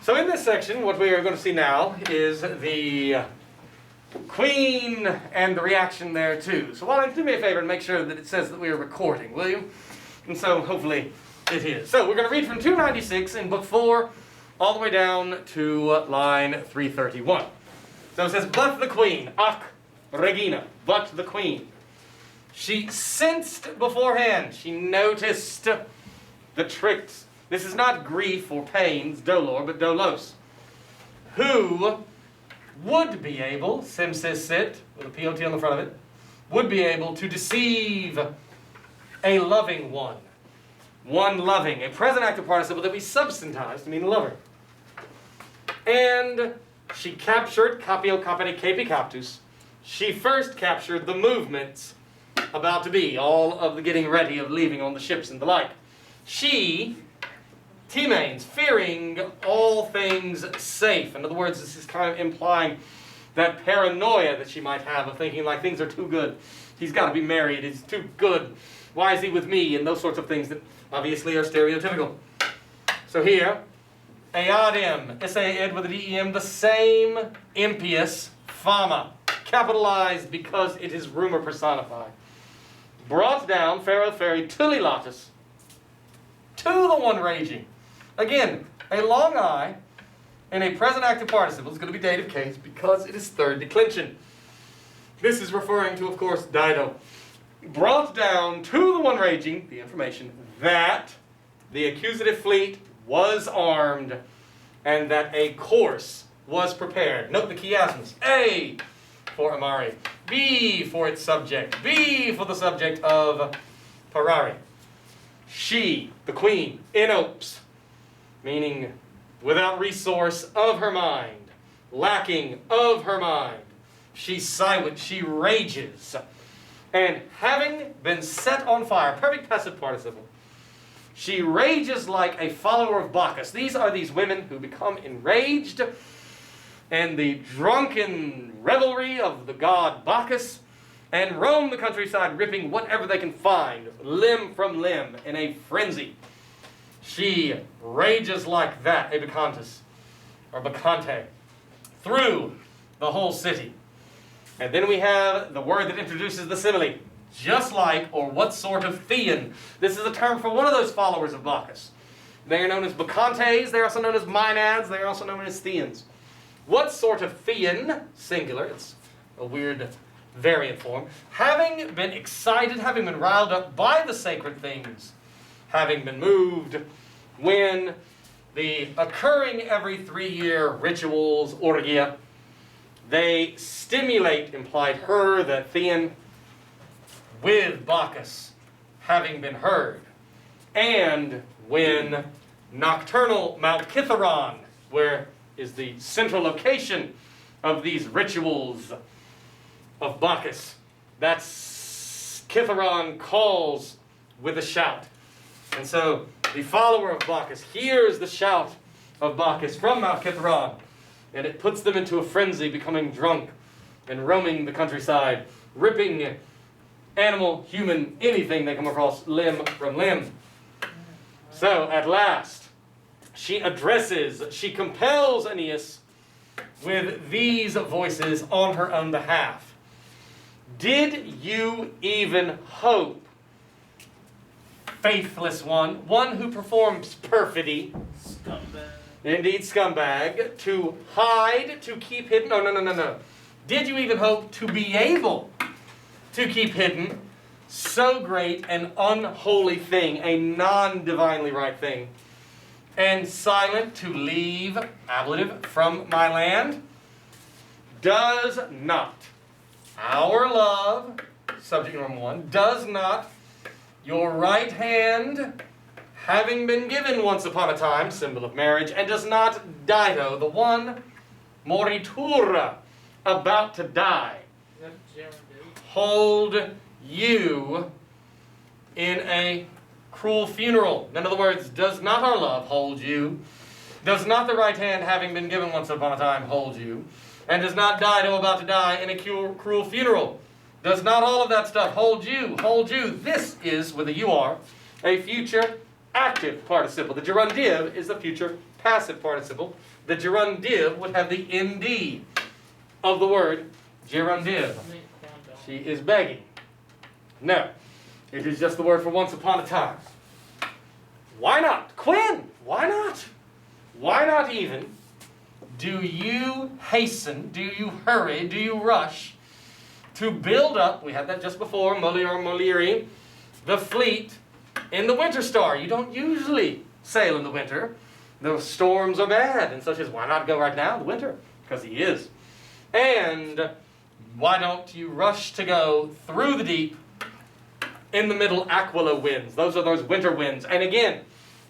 So in this section, what we are going to see now is the Queen and the reaction there too. So Wally, do me a favor and make sure that it says that we are recording, will you? And so hopefully it is. So we're going to read from 296 in book 4 all the way down to line 331. So it says, but the Queen, ac regina, but the Queen. She sensed beforehand, she noticed the tricks. This is not grief or pains, dolor, but dolos. Who would be able, sit, with a POT on the front of it, would be able to deceive a loving one. One loving, a present active participle that we substantized to mean lover. And she captured, capio capere capi captus, she first captured the movements about to be, all of the getting ready of leaving on the ships and the like. She, Timanes, fearing all things safe. In other words, this is kind of implying that paranoia that she might have of thinking like things are too good. He's got to be married, he's too good. Why is he with me? And those sorts of things that obviously are stereotypical. So here, Aeneid, S-A-E-D with a D-E-M, the same impious fama, capitalized because it is rumor personified. Brought down, Pharaoh ferry, Tulilatus, to the one raging. Again, a long I and a present active participle is going to be dative case because it is third declension. This is referring to, of course, Dido. Brought down to the one raging, the information, that the accusative fleet was armed and that a course was prepared. Note the chiasmus. A for Amari. B for its subject. B for the subject of parari. She, the Queen, inopes, meaning without resource of her mind, lacking of her mind. She's silent, she rages. And having been set on fire, perfect passive participle, she rages like a follower of Bacchus. These are these women who become enraged, and the drunken revelry of the god Bacchus, and roam the countryside ripping whatever they can find, limb from limb, in a frenzy. She rages like that, a bacchantus, or bacchante, through the whole city. And then we have the word that introduces the simile, just like, or what sort of thean. This is a term for one of those followers of Bacchus. They are known as bacchantes, they are also known as maenads, they are also known as theans. What sort of thean, singular, it's a weird variant form, having been excited, having been riled up by the sacred things, having been moved when the occurring every 3-year rituals, orgia, they stimulate, implied her, the thean, with Bacchus, having been heard. And when nocturnal Mount Kithaeron, where is the central location of these rituals of Bacchus, that's Kithaeron calls with a shout. And so the follower of Bacchus hears the shout of Bacchus from Mount Kithaeron, and it puts them into a frenzy, becoming drunk and roaming the countryside, ripping animal, human, anything they come across, limb from limb. So at last, she compels Aeneas with these voices on her own behalf. Did you even hope, faithless one who performs perfidy, Scumbag. indeed scumbag, to hide, to keep hidden? No. Did you even hope to be able to keep hidden so great an unholy thing, a non-divinely right thing, and silent to leave, ablative, from my land? Does not our love, subject number 1, does not your right hand, having been given once upon a time, symbol of marriage, and does not Dido, the one, moritura, about to die, hold you in a cruel funeral? In other words, does not our love hold you? Does not the right hand, having been given once upon a time, hold you? And does not Dido about to die in a cruel funeral? Does not all of that stuff hold you? Hold you. This is, with a UR, a future active participle. The gerundive is the future passive participle. The gerundive would have the nd of the word gerundive. She is begging. No, it is just the word for once upon a time. Why not? Quinn, why not? Why not even? Do you hasten, do you hurry, do you rush to build up, we had that just before, Moliere, the fleet in the winter star? You don't usually sail in the winter. The storms are bad, and such as, why not go right now in the winter? Because he is. And why don't you rush to go through the deep in the middle Aquila winds? Those are those winter winds. And again,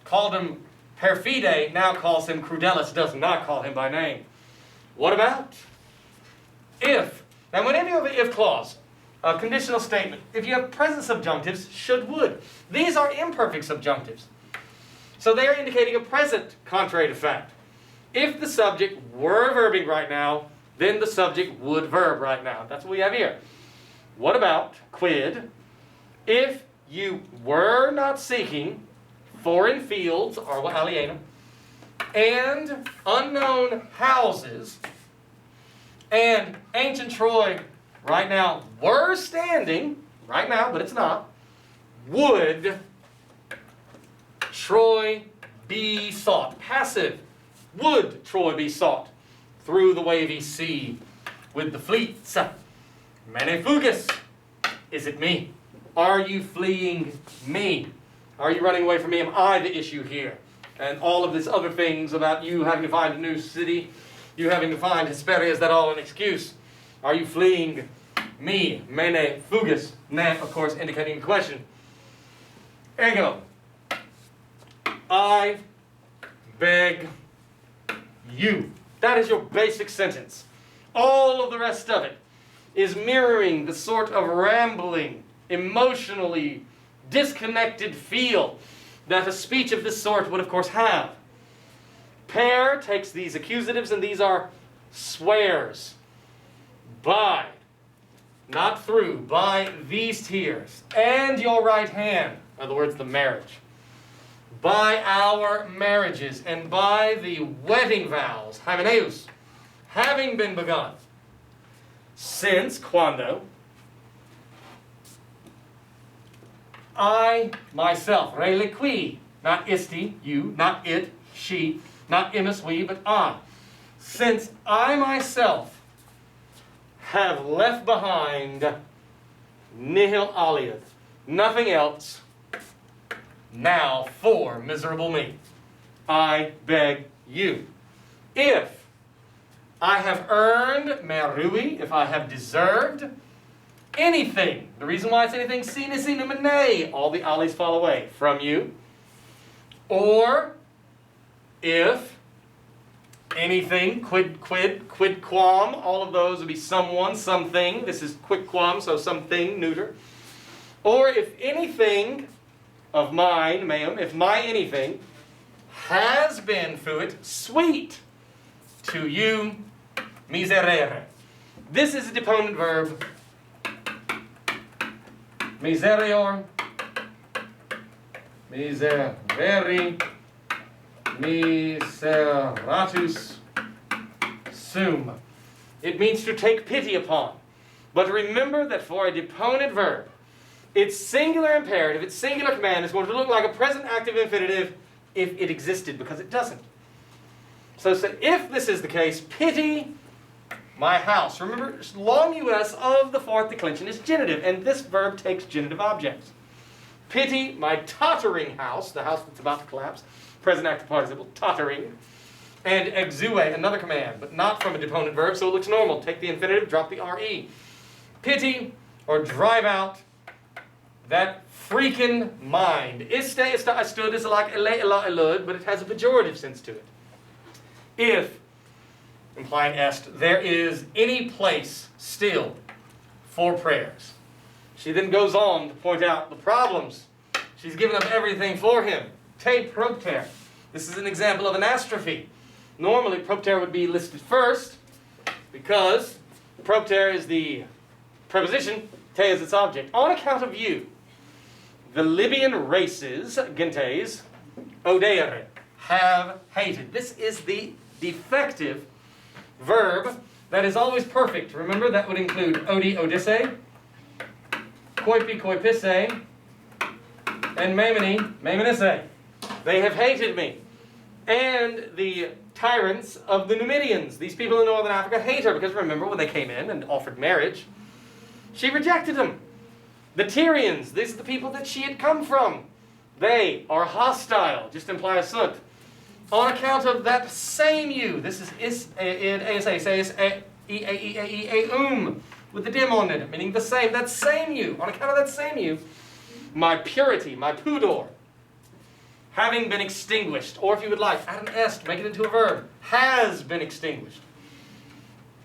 called him Perfide, now calls him Crudelis, does not call him by name. What about if? Now whenever you have an if clause, a conditional statement, if you have present subjunctives, should, would. These are imperfect subjunctives. So they are indicating a present contrary to fact. If the subject were verbing right now, then the subject would verb right now. That's what we have here. What about, quid, if you were not seeking foreign fields, or alienum, and unknown houses, and ancient Troy right now were standing, right now, but it's not, would Troy be sought? Passive. Would Troy be sought through the wavy sea with the fleets? Mene fugis. Is it me? Are you fleeing me? Are you running away from me? Am I the issue here? And all of this other things about you having to find a new city, you having to find Hesperia, is that all an excuse? Are you fleeing me? Mene fugis. Ne, of course, indicating a question. Ego. I beg you. That is your basic sentence. All of the rest of it is mirroring the sort of rambling, emotionally disconnected feel that a speech of this sort would of course have. Per takes these accusatives, and these are swears. By, not through, by these tears, and your right hand, in other words, the marriage. By our marriages, and by the wedding vows, hymeneus, having been begun. Since, quando, I myself, reliqui, not isti, you, not it, she, not imus, we, but I. Since I myself have left behind nihil aliud, nothing else, now for miserable me, I beg you. If I have earned merui, if I have deserved anything, the reason why it's anything, sine sine mene, all the alis fall away from you. Or if anything, quid quam, all of those would be someone, something. This is quid quam, so something, neuter. Or if anything of mine, meum, if my anything has been, fuit, sweet to you, miserere. This is a deponent verb. Miserior, miserere, miseratus sum. It means to take pity upon. But remember that for a deponent verb, its singular imperative, its singular command is going to look like a present active infinitive if it existed, because it doesn't. So if this is the case, pity my house. Remember, long US of the fourth declension is genitive, and this verb takes genitive objects. Pity my tottering house, the house that's about to collapse, present active participle, tottering. And exue, another command, but not from a deponent verb, so it looks normal. Take the infinitive, drop the re. Pity, or drive out, that freaking mind. Iste, I stood is like ele, ela, elud, but it has a pejorative sense to it. If, implying est, there is any place still for prayers. She then goes on to point out the problems. She's given up everything for him. Te propter. This is an example of anastrophe. Normally, propter would be listed first because propter is the preposition, te is its object. On account of you, the Libyan races, gentes, odere, have hated. This is the defective verb that is always perfect. Remember, that would include odi, odisse, koipi, koipisse, and memini, meminisse. They have hated me. And the tyrants of the Numidians, these people in northern Africa, hate her because remember when they came in and offered marriage, she rejected them. The Tyrians, these are the people that she had come from. They are hostile, just implies sunt. On account of that same you, this is with the dim on it, meaning the same, that same you. On account of that same you, my purity, my pudor, having been extinguished, or if you would like, add an est, make it into a verb, has been extinguished.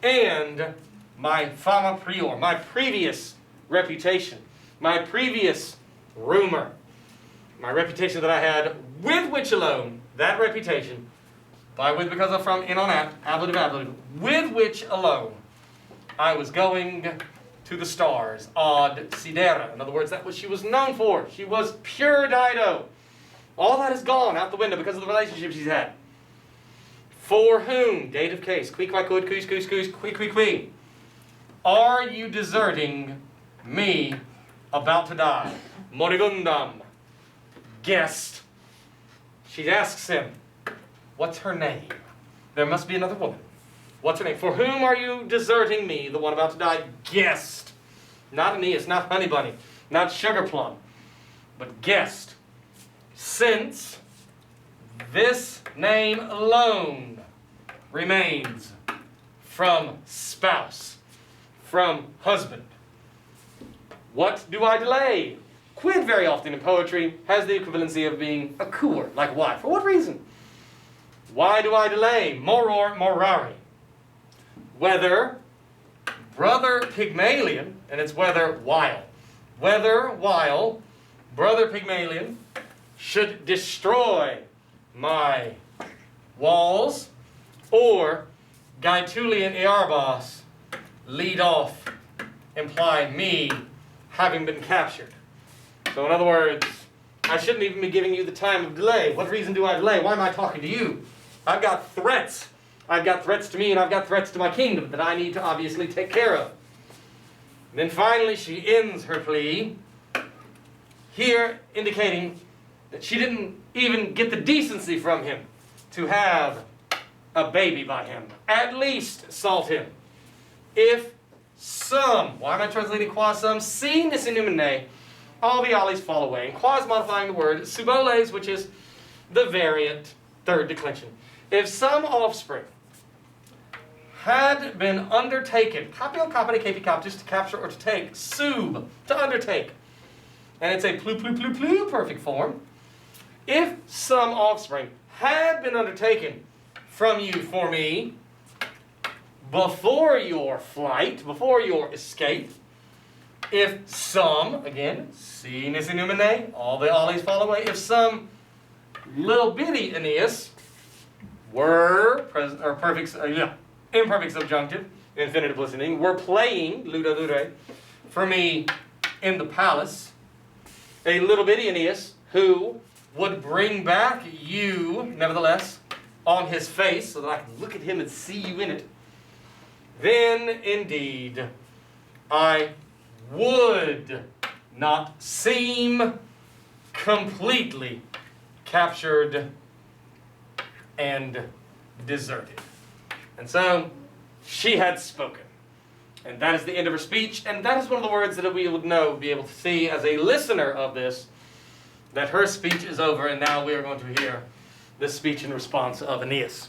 And my fama prior, my previous reputation, my previous rumor, my reputation that I had, with which alone, that reputation, by with because of from in on at, ablative, ablative, with which alone I was going to the stars, ad sidera. In other words, that was she was known for. She was pure Dido. All that is gone out the window because of the relationship she's had. For whom, dative case, qui qui quid, cus cus cus, qui qui qui, are you deserting me about to die? Moribundam. Guest. She asks him, what's her name? There must be another woman. What's her name? For whom are you deserting me, the one about to die? Guest. Not Aeneas, not Honey Bunny, not Sugar Plum, but guest. Since this name alone remains from spouse, from husband. What do I delay? Quid very often in poetry has the equivalency of being a cooer, like why? For what reason? Why do I delay? Moror morari. Whether brother Pygmalion, and it's whether while brother Pygmalion should destroy my walls, or Gaetulian Iarbas lead off, imply me having been captured. So in other words, I shouldn't even be giving you the time of delay. What reason do I delay? Why am I talking to you? I've got threats. I've got threats to me and I've got threats to my kingdom that I need to obviously take care of. And then finally she ends her plea, here indicating that she didn't even get the decency from him to have a baby by him. At least salt him. If some, why am I translating qua some? Si nisinumene, all the ollies fall away. And qua is modifying the word suboles, which is the variant third declension. If some offspring had been undertaken, capio capite capi captus, to capture or to take, sub, to undertake, and it's a plu plu plu plu perfect form. If some offspring had been undertaken from you for me before your flight, before your escape, if some, again, si nisinumene, all the ollies fall away, if some little bitty Aeneas were present, or imperfect subjunctive, infinitive listening, were playing, luda lude, for me in the palace, a little bitty Aeneas who would bring back you, nevertheless, on his face, so that I can look at him and see you in it, then indeed I would not seem completely captured and deserted. And so she had spoken. And that is the end of her speech, and that is one of the words that we would know, be able to see as a listener of this, that her speech is over, and now we are going to hear the speech in response of Aeneas.